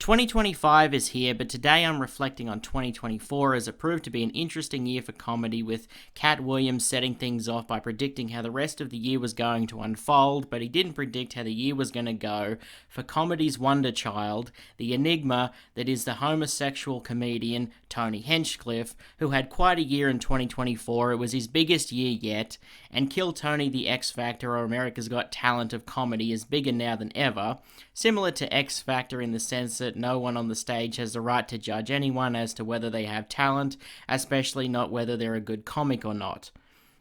2025 is here, but today I'm reflecting on 2024 as it proved to be an interesting year for comedy, with Cat Williams setting things off by predicting how the rest of the year was going to unfold, but he didn't predict how the year was going to go for comedy's wonder child, the enigma that is the homosexual comedian Tony Hinchcliffe, who had quite a year in 2024. It was his biggest year yet, and Kill Tony, the X Factor, or America's Got Talent of comedy, is bigger now than ever, similar to X Factor in the sense that no one on the stage has the right to judge anyone as to whether they have talent, especially not whether they're a good comic or not.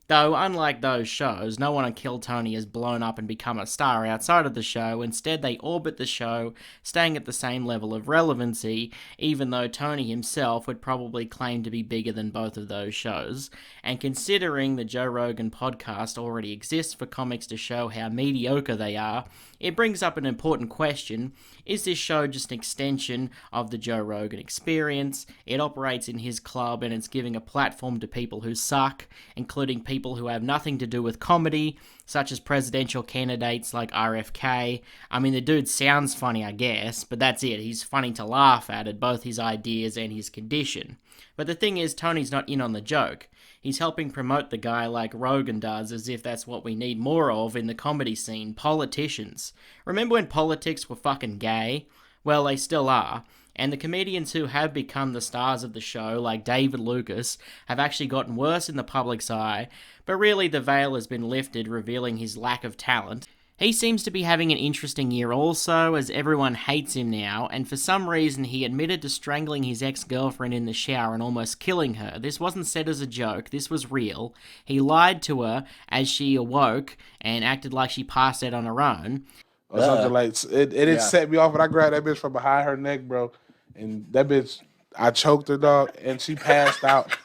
Though, unlike those shows, no one on Kill Tony has blown up and become a star outside of the show. Instead, they orbit the show, staying at the same level of relevancy, even though Tony himself would probably claim to be bigger than both of those shows. And considering the Joe Rogan podcast already exists for comics to show how mediocre they are, it brings up an important question. Is this show just an extension of the Joe Rogan experience? It operates in his club and it's giving a platform to people who suck, including people who have nothing to do with comedy, such as presidential candidates like RFK. I mean, the dude sounds funny, I guess, but that's it. He's funny to laugh at both his ideas and his condition. But the thing is, Tony's not in on the joke. He's helping promote the guy like Rogan does, as if that's what we need more of in the comedy scene: politicians. Remember when politics were fucking gay? Well, they still are. And the comedians who have become the stars of the show, like David Lucas, have actually gotten worse in the public's eye, but really the veil has been lifted, revealing his lack of talent. He seems to be having an interesting year also, as everyone hates him now, and for some reason he admitted to strangling his ex-girlfriend in the shower and almost killing her. This wasn't said as a joke, this was real. He lied to her as she awoke and acted like she passed out on her own. Or something like it set me off, but I grabbed that bitch from behind her neck, bro. And that bitch, I choked her, dog, and she passed out.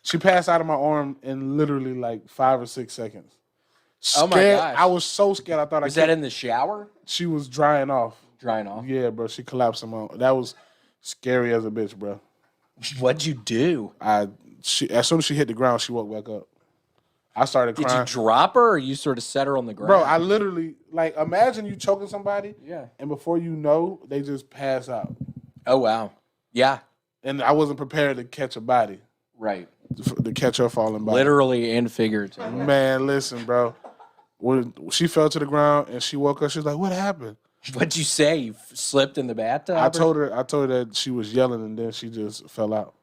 She passed out of my arm in literally like 5 or 6 seconds. Scared. Oh my gosh. I was so scared. I thought was that in the shower? She was drying off. Drying off? Yeah, bro. She collapsed in my. That was scary as a bitch, bro. What'd you do? As soon as she hit the ground, she woke back up. I started crying. Did you drop her, or you sort of set her on the ground? Bro, I literally, like, imagine you choking somebody, yeah, and before you know, they just pass out. Oh, wow. Yeah. And I wasn't prepared to catch a body. Right. To catch her falling body. Literally and figuratively. Man, listen, bro. When she fell to the ground and she woke up, she was like, "What happened?" What'd you say? You slipped in the bathtub? I told her that she was yelling, and then she just fell out.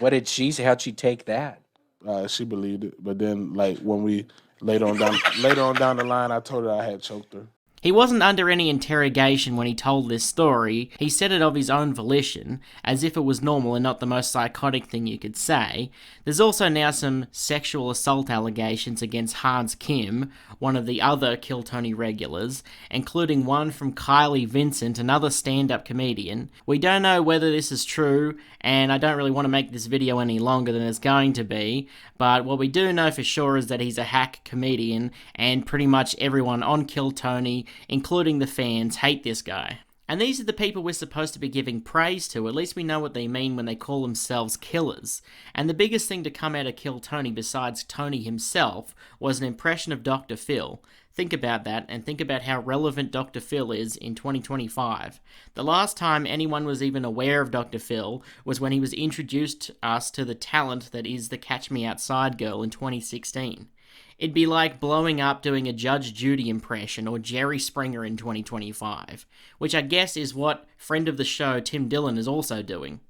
What did she say? How'd she take that? She believed it, but then, like, when we later on down the line, I told her I had choked her. He wasn't under any interrogation when he told this story. He said it of his own volition, as if it was normal and not the most psychotic thing you could say. There's also now some sexual assault allegations against Hans Kim, one of the other Kill Tony regulars, including one from Kylie Vincent, another stand-up comedian. We don't know whether this is true, and I don't really want to make this video any longer than it's going to be, but what we do know for sure is that he's a hack comedian, and pretty much everyone on Kill Tony, including the fans, hate this guy. And these are the people we're supposed to be giving praise to. At least we know what they mean when they call themselves killers. And the biggest thing to come out of Kill Tony, besides Tony himself, was an impression of Dr. Phil. Think about that, and think about how relevant Dr. Phil is in 2025. The last time anyone was even aware of Dr. Phil was when he was introduced us to the talent that is the Catch Me Outside girl in 2016. It'd be like blowing up doing a Judge Judy impression or Jerry Springer in 2025, which I guess is what friend of the show Tim Dillon is also doing.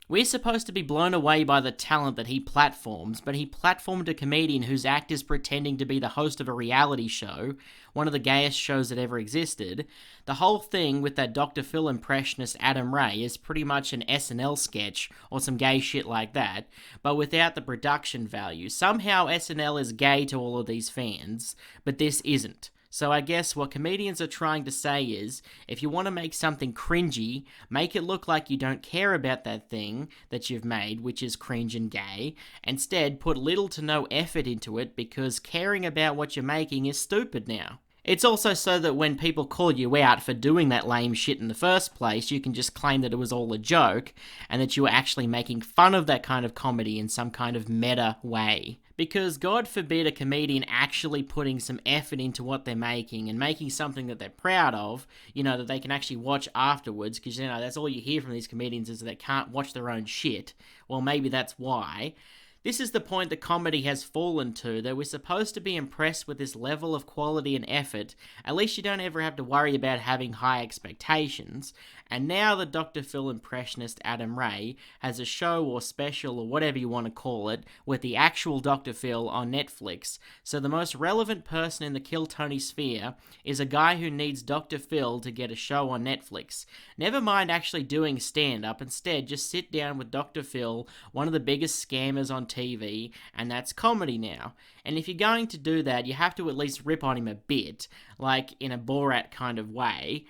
We're supposed to be blown away by the talent that he platforms, but he platformed a comedian whose act is pretending to be the host of a reality show, one of the gayest shows that ever existed. The whole thing with that Dr. Phil impressionist Adam Ray is pretty much an SNL sketch or some gay shit like that, but without the production value. Somehow SNL is gay to all of these fans, but this isn't. So I guess what comedians are trying to say is, if you want to make something cringy, make it look like you don't care about that thing that you've made, which is cringe and gay. Instead, put little to no effort into it, because caring about what you're making is stupid now. It's also so that when people call you out for doing that lame shit in the first place, you can just claim that it was all a joke and that you were actually making fun of that kind of comedy in some kind of meta way. Because God forbid a comedian actually putting some effort into what they're making and making something that they're proud of, that they can actually watch afterwards, because, that's all you hear from these comedians is that they can't watch their own shit. Well, maybe that's why. This is the point that comedy has fallen to, that we're supposed to be impressed with this level of quality and effort. At least you don't ever have to worry about having high expectations. And now the Dr. Phil impressionist Adam Ray has a show or special or whatever you want to call it with the actual Dr. Phil on Netflix. So the most relevant person in the Kill Tony sphere is a guy who needs Dr. Phil to get a show on Netflix. Never mind actually doing stand-up, instead just sit down with Dr. Phil, one of the biggest scammers on TV, and that's comedy now. And if you're going to do that, you have to at least rip on him a bit, like in a Borat kind of way.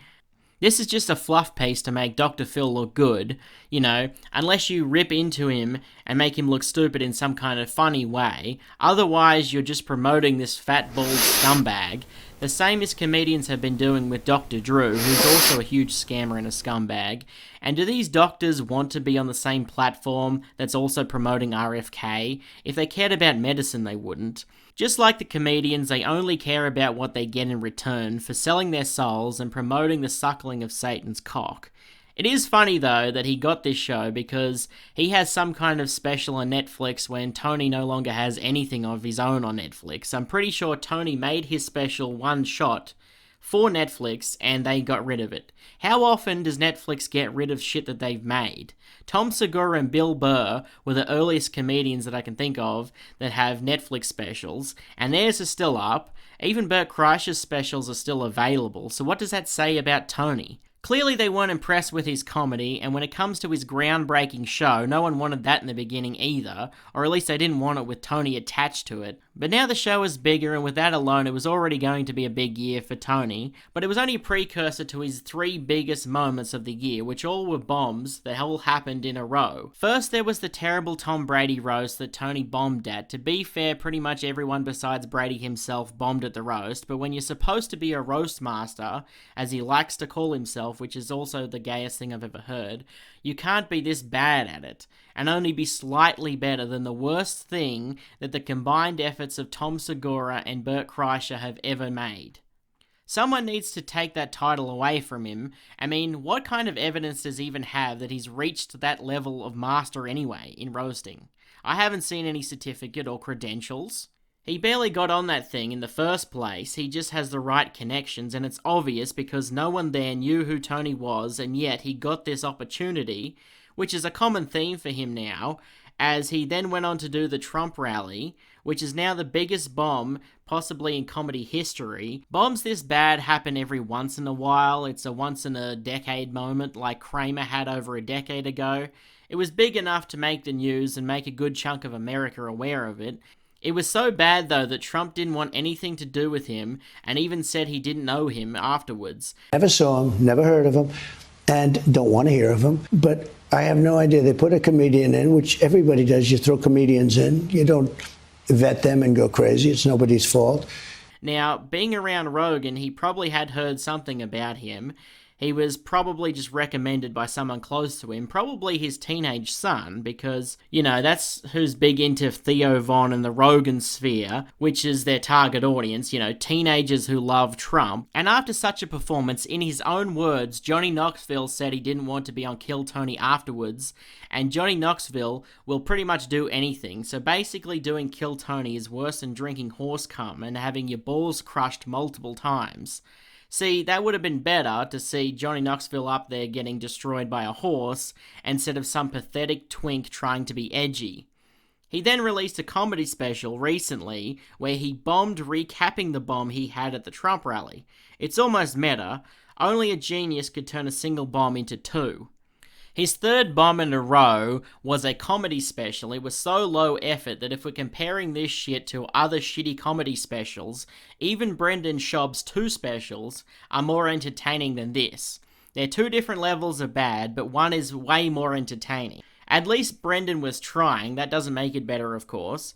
This is just a fluff piece to make Dr. Phil look good, unless you rip into him and make him look stupid in some kind of funny way. Otherwise, you're just promoting this fat, bald scumbag. The same as comedians have been doing with Dr. Drew, who's also a huge scammer and a scumbag. And do these doctors want to be on the same platform that's also promoting RFK? If they cared about medicine, they wouldn't. Just like the comedians, they only care about what they get in return for selling their souls and promoting the suckling of Satan's cock. It is funny, though, that he got this show because he has some kind of special on Netflix when Tony no longer has anything of his own on Netflix. I'm pretty sure Tony made his special one shot for Netflix and they got rid of it. How often does Netflix get rid of shit that they've made? Tom Segura and Bill Burr were the earliest comedians that I can think of that have Netflix specials, and theirs are still up. Even Bert Kreischer's specials are still available, so what does that say about Tony? Clearly they weren't impressed with his comedy, and when it comes to his groundbreaking show, no one wanted that in the beginning either, or at least they didn't want it with Tony attached to it. But now the show is bigger, and with that alone, it was already going to be a big year for Tony, but it was only a precursor to his 3 biggest moments of the year, which all were bombs that all happened in a row. First, there was the terrible Tom Brady roast that Tony bombed at. To be fair, pretty much everyone besides Brady himself bombed at the roast, but when you're supposed to be a roast master, as he likes to call himself, which is also the gayest thing I've ever heard, you can't be this bad at it, and only be slightly better than the worst thing that the combined efforts of Tom Segura and Bert Kreischer have ever made. Someone needs to take that title away from him. I mean, what kind of evidence does he even have that he's reached that level of master anyway in roasting? I haven't seen any certificate or credentials. He barely got on that thing in the first place, he just has the right connections, and it's obvious because no one there knew who Tony was, and yet he got this opportunity, which is a common theme for him now, as he then went on to do the Trump rally, which is now the biggest bomb possibly in comedy history. Bombs this bad happen every once in a while. It's a once-in-a-decade moment like Kramer had over a decade ago. It was big enough to make the news and make a good chunk of America aware of it. It was so bad, though, that Trump didn't want anything to do with him and even said he didn't know him afterwards. Never saw him, never heard of him, and don't want to hear of him. But I have no idea. They put a comedian in, which everybody does. You throw comedians in. You don't vet them and go crazy. It's nobody's fault. Now, being around Rogan, he probably had heard something about him. He was probably just recommended by someone close to him, probably his teenage son, because, that's who's big into Theo Von and the Rogan sphere, which is their target audience, teenagers who love Trump. And after such a performance, in his own words, Johnny Knoxville said he didn't want to be on Kill Tony afterwards, and Johnny Knoxville will pretty much do anything. So basically doing Kill Tony is worse than drinking horse cum and having your balls crushed multiple times. See, that would have been better to see Johnny Knoxville up there getting destroyed by a horse instead of some pathetic twink trying to be edgy. He then released a comedy special recently where he bombed recapping the bomb he had at the Trump rally. It's almost meta. Only a genius could turn a single bomb into 2. His 3rd bomb in a row was a comedy special. It was so low effort that if we're comparing this shit to other shitty comedy specials, even Brendan Schaub's 2 specials are more entertaining than this. They're 2 different levels of bad, but one is way more entertaining. At least Brendan was trying. That doesn't make it better, of course.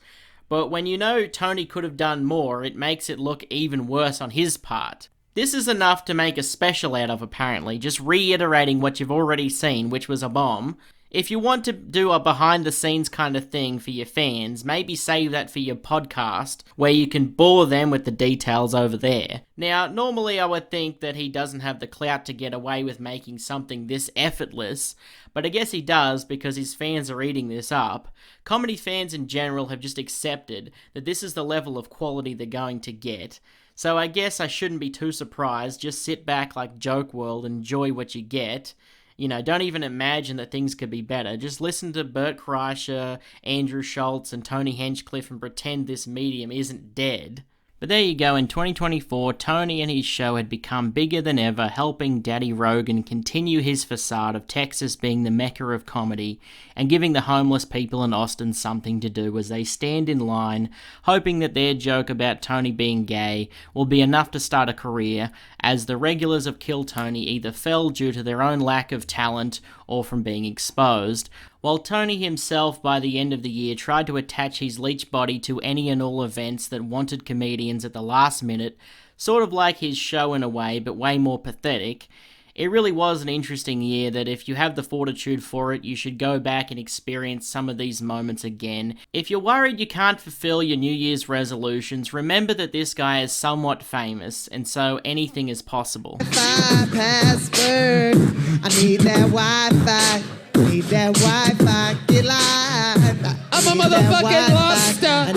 But when you know Tony could have done more, it makes it look even worse on his part. This is enough to make a special out of, apparently, just reiterating what you've already seen, which was a bomb. If you want to do a behind-the-scenes kind of thing for your fans, maybe save that for your podcast, where you can bore them with the details over there. Now, normally I would think that he doesn't have the clout to get away with making something this effortless, but I guess he does because his fans are eating this up. Comedy fans in general have just accepted that this is the level of quality they're going to get. So I guess I shouldn't be too surprised, just sit back like Joke World and enjoy what you get. You know, don't even imagine that things could be better. Just listen to Bert Kreischer, Andrew Schultz, and Tony Hinchcliffe and pretend this medium isn't dead. But there you go, in 2024, Tony and his show had become bigger than ever, helping Daddy Rogan continue his facade of Texas being the mecca of comedy and giving the homeless people in Austin something to do as they stand in line, hoping that their joke about Tony being gay will be enough to start a career, as the regulars of Kill Tony either fell due to their own lack of talent or from being exposed, while Tony himself by the end of the year tried to attach his leech body to any and all events that wanted comedians at the last minute, sort of like his show in a way, but way more pathetic. It really was an interesting year that if you have the fortitude for it, you should go back and experience some of these moments again. If you're worried you can't fulfill your New Year's resolutions, remember that this guy is somewhat famous, and so anything is possible. Password. I need that Wi-Fi. Need that Wi-Fi. Get live. I'm a motherfucking loster.